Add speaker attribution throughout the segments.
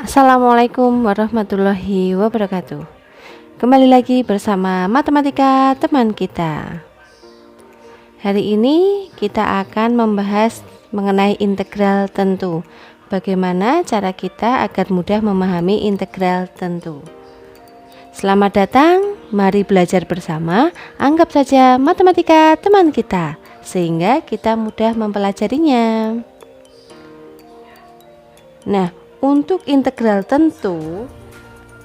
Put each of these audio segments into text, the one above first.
Speaker 1: Assalamualaikum warahmatullahi wabarakatuh. Kembali lagi bersama matematika teman kita. Hari ini kita akan membahas mengenai integral tentu. Bagaimana cara kita agar mudah memahami integral tentu. Selamat datang, mari belajar bersama. Anggap saja matematika teman kita, sehingga kita mudah mempelajarinya. Nah, untuk integral tentu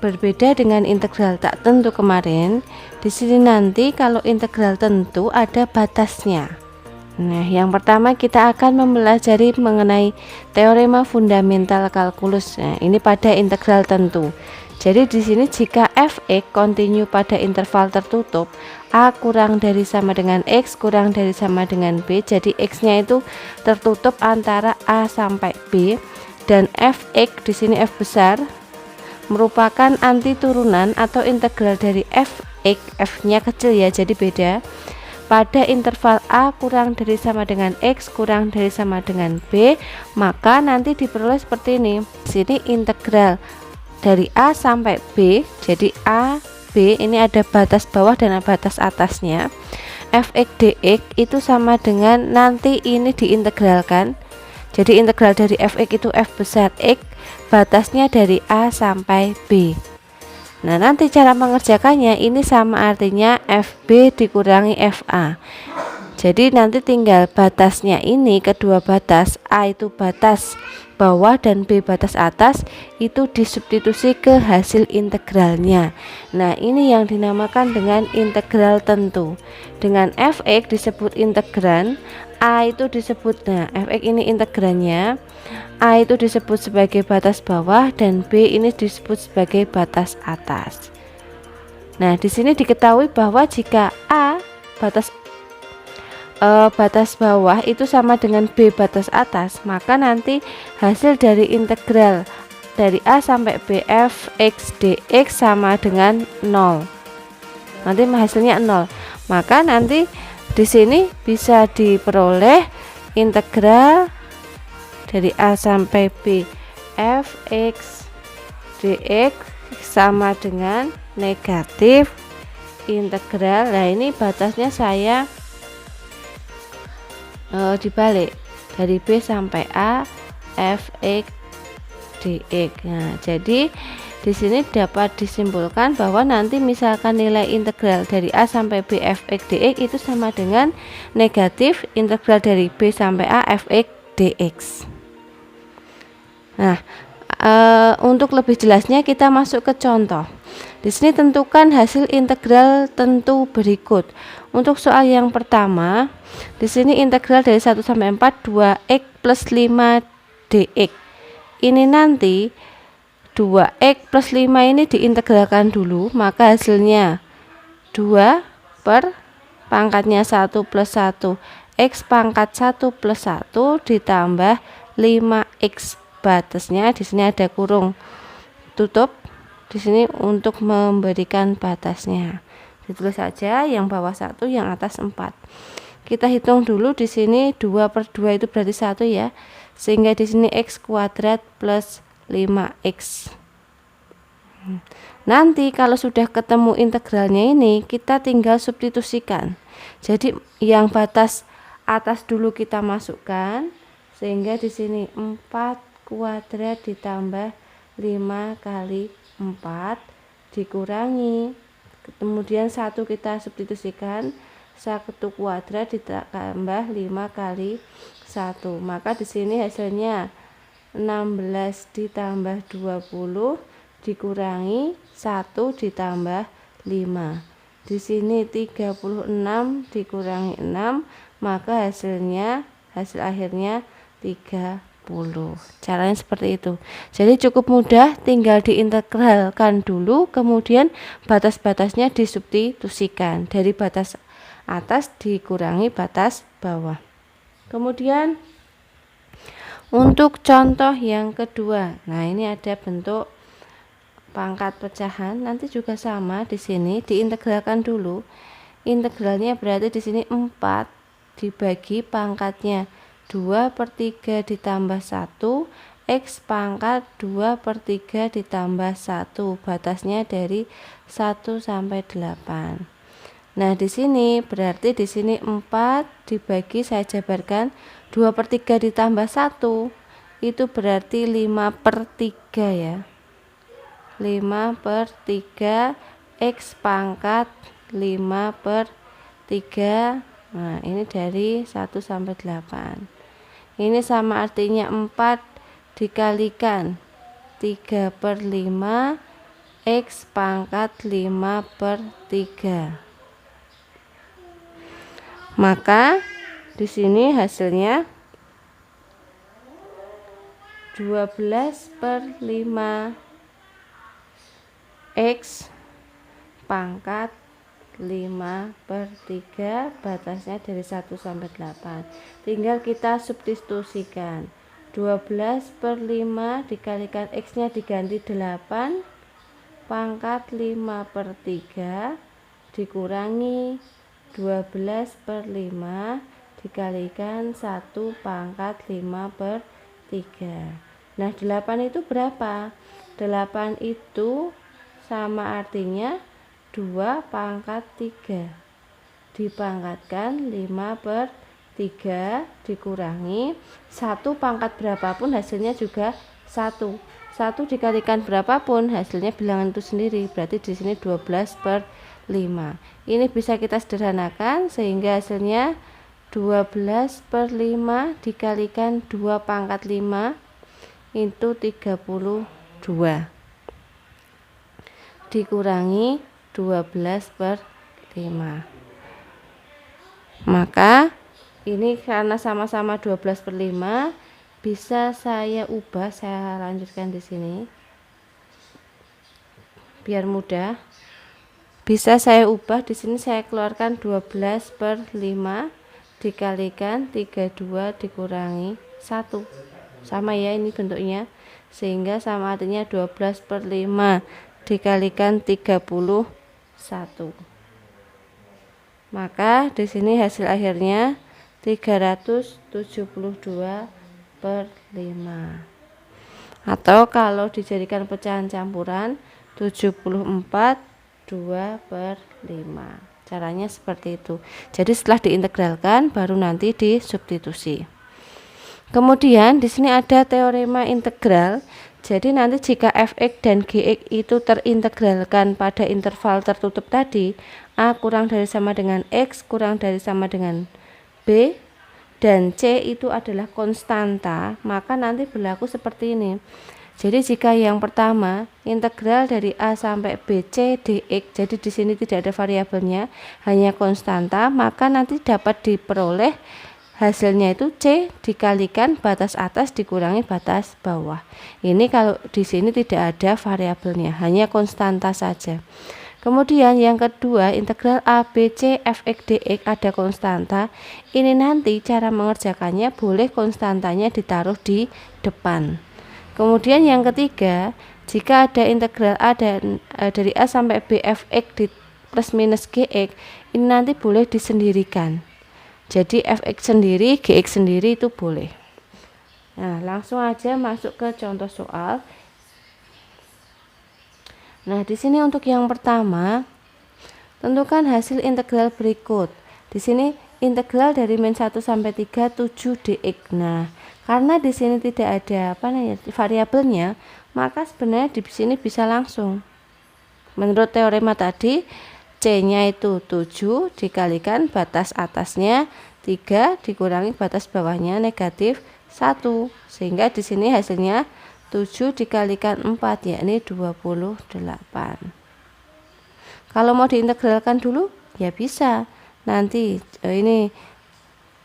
Speaker 1: berbeda dengan integral tak tentu kemarin. Di sini nanti kalau integral tentu ada batasnya. Nah, yang pertama kita akan mempelajari mengenai teorema fundamental kalkulus. Nah, ini pada integral tentu. Jadi di sini jika f(x) kontinu pada interval tertutup, a kurang dari sama dengan x kurang dari sama dengan b, jadi x-nya itu tertutup antara a sampai b, dan f(x) di sini f besar merupakan anti turunan atau integral dari f(x), f-nya kecil ya, jadi beda. Pada interval a kurang dari sama dengan x kurang dari sama dengan b, maka nanti diperoleh seperti ini. Di sini integral dari a sampai b, jadi a b ini ada batas bawah dan batas atasnya. Fx dx itu sama dengan nanti ini diintegralkan. Jadi integral dari fx itu f besar x, batasnya dari a sampai b. Nah, nanti cara mengerjakannya ini sama artinya fb dikurangi fa. Jadi nanti tinggal batasnya ini, kedua batas, a itu batas bawah dan b batas atas, itu disubstitusi ke hasil integralnya. Nah, ini yang dinamakan dengan integral tentu. Dengan fx disebut integran, a itu disebut, nah fx ini integrannya, a itu disebut sebagai batas bawah dan b ini disebut sebagai batas atas. Nah, di sini diketahui bahwa jika a batas bawah itu sama dengan b batas atas, maka nanti hasil dari integral dari a sampai b fx dx sama dengan 0. Nanti hasilnya 0. Maka nanti di sini bisa diperoleh integral dari a sampai b fx dx sama dengan negatif integral. Nah, ini batasnya saya dibalik dari b sampai a fx dx. Nah, jadi di sini dapat disimpulkan bahwa nanti misalkan nilai integral dari a sampai b fx dx itu sama dengan negatif integral dari b sampai a fx dx. Nah, untuk lebih jelasnya kita masuk ke contoh. Di sini tentukan hasil integral tentu berikut. Untuk soal yang pertama, di sini integral dari 1 sampai 4 2x plus 5 dx. Ini nanti 2x plus 5 ini diintegralkan dulu, maka hasilnya 2 per pangkatnya 1 plus 1 x pangkat 1 plus 1 ditambah 5x, batasnya di sini ada kurung tutup di sini untuk memberikan batasnya. Ditulis saja yang bawah 1, yang atas 4. Kita hitung dulu di sini 2 per 2 itu berarti 1 ya. Sehingga di sini x kuadrat plus 5x. Nanti kalau sudah ketemu integralnya ini, kita tinggal substitusikan. Jadi yang batas atas dulu kita masukkan, sehingga di sini 4 kuadrat ditambah 5 kali 4 dikurangi, kemudian 1 kita substitusikan, 1 kuadrat ditambah 5 kali 1, maka di sini hasilnya 16 ditambah 20 dikurangi 1 ditambah 5. Di sini 36 dikurangi 6, maka hasil akhirnya 30. Caranya seperti itu. Jadi cukup mudah, tinggal diintegralkan dulu, kemudian batas-batasnya disubstitusikan. Dari batas atas dikurangi batas bawah. Kemudian untuk contoh yang kedua, nah ini ada bentuk pangkat pecahan, nanti juga sama di sini diintegralkan dulu. Integralnya berarti di sini 4 dibagi pangkatnya 2 per 3 ditambah 1 X pangkat 2/3 ditambah 1. Batasnya dari 1 sampai 8. Nah, di sini berarti di sini 4 dibagi, saya jabarkan 2/3 ditambah 1 itu berarti 5/3 ya. 5/3 X pangkat 5/3. Nah, ini dari 1 sampai 8. Ini sama artinya 4 dikalikan 3/5 X pangkat 5/3. Maka di sini hasilnya 12/5 X pangkat 5/3, batasnya dari 1 sampai 8. Tinggal kita substitusikan. 12/5 dikalikan X nya diganti 8 pangkat 5/3 dikurangi 12/5 dikalikan 1 pangkat 5/3. Nah, 8 itu berapa? 8 itu sama artinya 2 pangkat 3 dipangkatkan 5/3 dikurangi 1 pangkat berapapun hasilnya juga 1. 1 dikalikan berapapun hasilnya bilangan itu sendiri, berarti di sini 12/5. Ini bisa kita sederhanakan sehingga hasilnya 12/5 dikalikan 2 pangkat 5 itu 32 dikurangi 12/5. Maka ini karena sama-sama 12/5 bisa saya ubah, saya lanjutkan di sini biar mudah. Bisa saya ubah di sini, saya keluarkan 12/5 dikalikan 32 dikurangi 1. Sama ya ini bentuknya, sehingga sama artinya 12/5 dikalikan 31. Maka di sini hasil akhirnya 372/5. Atau kalau dijadikan pecahan campuran 74/2/5. Caranya seperti itu. Jadi setelah diintegralkan baru nanti disubstitusi. Kemudian di sini ada teorema integral. Jadi nanti jika fx dan gx itu terintegralkan pada interval tertutup tadi, a kurang dari sama dengan x kurang dari sama dengan b dan c itu adalah konstanta, maka nanti berlaku seperti ini. Jadi jika yang pertama integral dari a sampai b c dx, jadi di sini tidak ada variabelnya, hanya konstanta, maka nanti dapat diperoleh hasilnya itu C dikalikan batas atas dikurangi batas bawah. Ini kalau di sini tidak ada variabelnya, hanya konstanta saja. Kemudian yang kedua, integral A, B, C, fx, dx ada konstanta. Ini nanti cara mengerjakannya boleh konstantanya ditaruh di depan. Kemudian yang ketiga, jika ada integral A dan dari A sampai B fx di plus minus gx, ini nanti boleh disendirikan. Jadi fx sendiri, gx sendiri itu boleh. Nah, langsung aja masuk ke contoh soal. Nah, di sini untuk yang pertama, tentukan hasil integral berikut. Di sini integral dari min 1 sampai 3 7 dx. Nah, karena di sini tidak ada variabelnya, maka sebenarnya di sini bisa langsung. Menurut teorema tadi, C-nya itu 7 dikalikan batas atasnya 3 dikurangi batas bawahnya negatif 1. Sehingga di sini hasilnya 7 dikalikan 4 yakni 28. Kalau mau diintegralkan dulu ya bisa. Nanti ini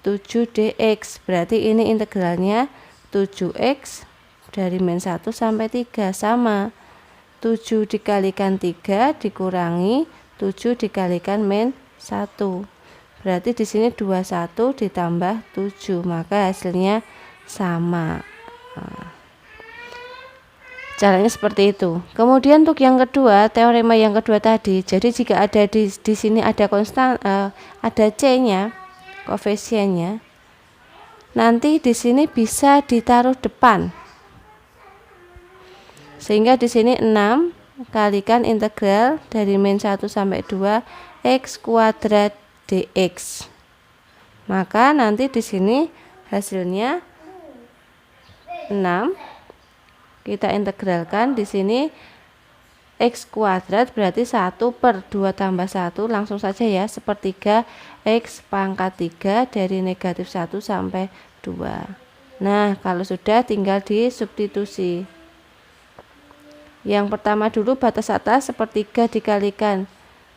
Speaker 1: 7 dx, berarti ini integralnya 7x dari min 1 sampai 3 sama 7 dikalikan 3 dikurangi 7 dikalikan min 1. Berarti di sini 21 ditambah 7, maka hasilnya sama. Caranya seperti itu. Kemudian untuk yang kedua, teorema yang kedua tadi. Jadi jika ada di sini ada konstan, ada C-nya, koefisiennya. Nanti di sini bisa ditaruh depan. Sehingga di sini 6 kalikan integral dari min 1 sampai 2 x kuadrat dx. Maka nanti di sini hasilnya 6 kita integralkan. Di sini x kuadrat berarti 1 per 2 tambah 1, langsung saja ya, sepertiga x pangkat 3 dari negatif 1 sampai 2. Nah, kalau sudah tinggal disubstitusi. Yang pertama dulu batas atas sepertiga dikalikan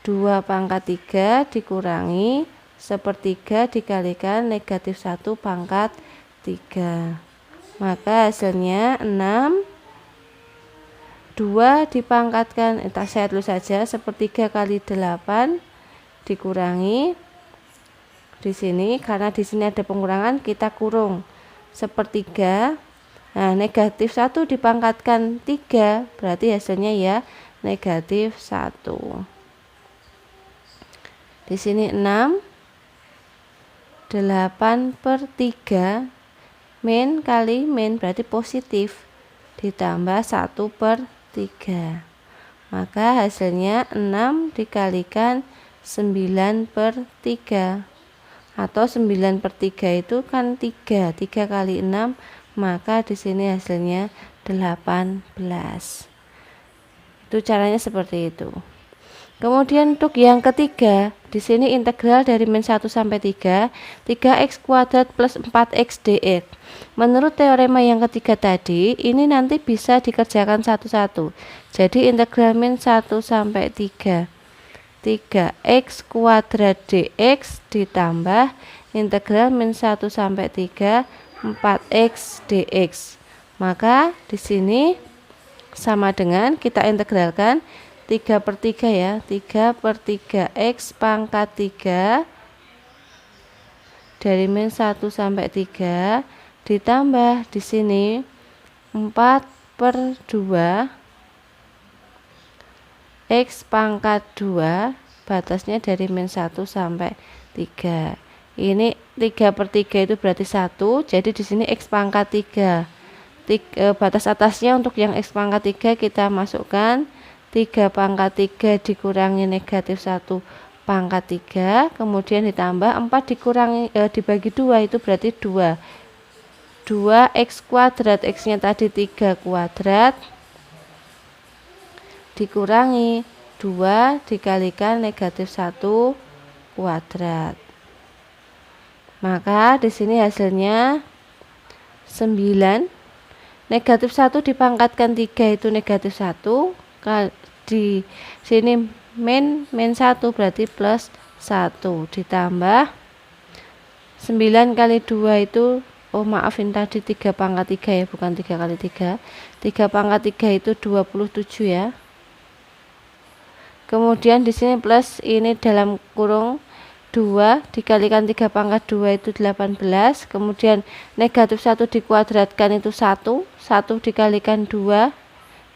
Speaker 1: 2 pangkat 3 dikurangi sepertiga dikalikan negatif 1 pangkat 3. Maka hasilnya 6. 2 dipangkatkan, saya tulis saja, sepertiga kali 8 dikurangi. Di sini karena di sini ada pengurangan, kita kurung sepertiga. Nah, negatif 1 dipangkatkan 3, berarti hasilnya ya negatif 1. Di sini 6, 8 per 3, min kali min berarti positif, ditambah 1 per 3. Maka hasilnya 6 dikalikan 9 per 3. Atau 9 per 3 itu kan 3. 3 kali 6, maka di sini hasilnya 18. Itu caranya seperti itu. Kemudian untuk yang ketiga, di sini integral dari min 1 sampai 3, 3x kuadrat plus 4x dx. Menurut teorema yang ketiga tadi, ini nanti bisa dikerjakan satu-satu. Jadi integral min 1 sampai 3, 3x kuadrat dx ditambah integral min 1 sampai 3, 4x dx. Maka di sini sama dengan kita integralkan 3 per 3 ya, 3 per 3 x pangkat 3 dari min 1 sampai 3 ditambah di sini 4 per 2 x pangkat 2, batasnya dari min 1 sampai 3. Ini 3 per 3 itu berarti 1, jadi di sini x pangkat 3. Batas atasnya untuk yang x pangkat 3 kita masukkan 3 pangkat 3 dikurangi negatif 1 pangkat 3, kemudian ditambah 4 dikurangi dibagi 2 itu berarti 2. 2x kuadrat, x-nya tadi 3 kuadrat dikurangi 2 dikalikan negatif 1 kuadrat. Maka di sini hasilnya 9. Negatif 1 dipangkatkan 3 itu negatif 1. Di sini min 1 berarti plus 1 ditambah 9 kali 2 itu, oh maafin tadi 3 pangkat 3 ya, bukan 3 kali 3. 3 pangkat 3 itu 27 ya. Kemudian di sini plus ini dalam kurung 2 dikalikan 3 pangkat 2 itu 18. Kemudian negatif 1 dikuadratkan itu 1. 1 dikalikan 2,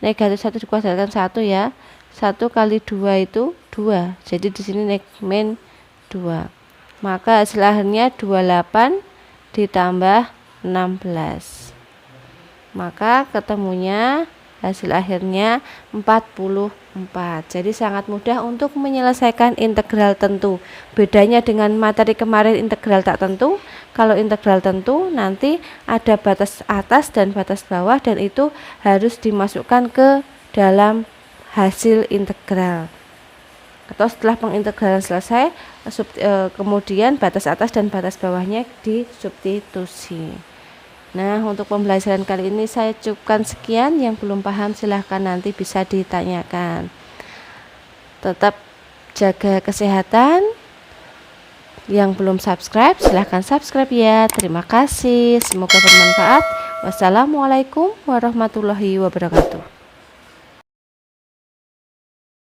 Speaker 1: negatif 1 dikuadratkan 1 ya. 1 kali 2 itu 2. Jadi di sini min 2. Maka hasil akhirnya 28 ditambah 16. Maka ketemunya hasil akhirnya 44. Jadi sangat mudah untuk menyelesaikan integral tentu. Bedanya dengan materi kemarin integral tak tentu, kalau integral tentu nanti ada batas atas dan batas bawah, dan itu harus dimasukkan ke dalam hasil integral. Atau setelah pengintegralan selesai, kemudian batas atas dan batas bawahnya disubstitusi. Nah, untuk pembelajaran kali ini saya cukupkan sekian. Yang belum paham silahkan nanti bisa ditanyakan. Tetap jaga kesehatan. Yang belum subscribe silahkan subscribe ya. Terima kasih, semoga bermanfaat. Wassalamualaikum warahmatullahi wabarakatuh.